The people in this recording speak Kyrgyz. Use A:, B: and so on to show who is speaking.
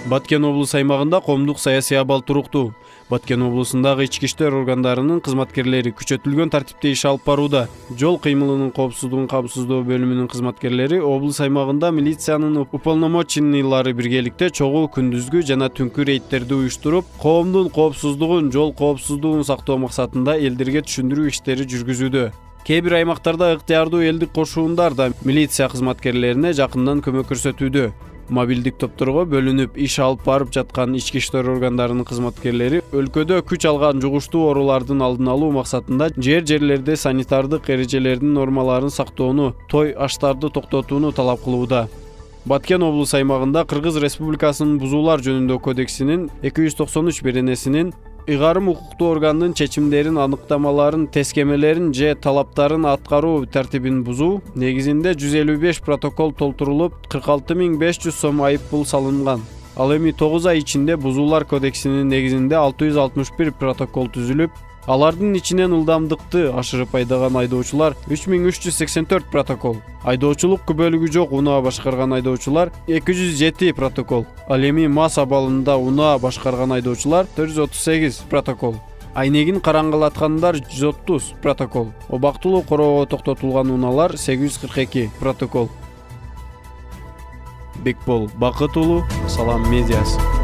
A: Баткен облус аймагында коомдук саясий абал туруктуу. Баткен облусундагы ички иштер органдарынын кызматкерлери күчөтүлгөн тартипте иш алып барууда. Жол кыймылынын коопсуздугун камсыздоо бөлүмүнүн кызматкерлери облус аймагында милициянын уполномоченныйлары биргеликте чогуу күндүзгү жана түнкү рейдтерди уюштуруп, коомдун коопсуздугун, жол коопсуздугун сактоо максатында элдерге түшүндүрүү иштери жүргүзүүдө. Кээ бир аймактарда ыктыярдуу элдик кошуундар да милиция кызматкерлерине жакындан көмөк көрсөтүүдө. Мобилдик топторго бөлүнүп иш алып барып жаткан ички иштер органдарынын кызматкерлери өлкөдө күч алган жугуштуу оорулардын алдын алуу максатында жерлерде санитардык эрежелердин нормаларын сактоону, той аштарды токтотууну талап кылууда. Баткен облус аймагында Кыргыз Республикасынын бузуулар жөнүндө кодексинин 293 беренесинин ыйгарым укуктуу органдын чечимдерин, аныктамаларын, тескемелерин же талаптарын аткаруу тартибин бузуу негизинде 155 протокол толтурулуп, 46500 сом айып пул салынган. Ал эми 9 ай ичинде бузуулар кодексинин негизинде 661 протокол түзүлүп, алардын ичинен ылдамдыкты ашырып айдаган айдоочулар 3384 протокол, айдоочулук күбөлүгү жок унаа башкарган айдоочулар 207 протокол, ал эми мас абалында унаа башкарган айдоочулар 438 протокол, айнегин караңгылаткандар 130 протокол, убактылуу короого токтотулган унаалар 842 протокол. Бекбол Бакыт уулу, Салам медиасы.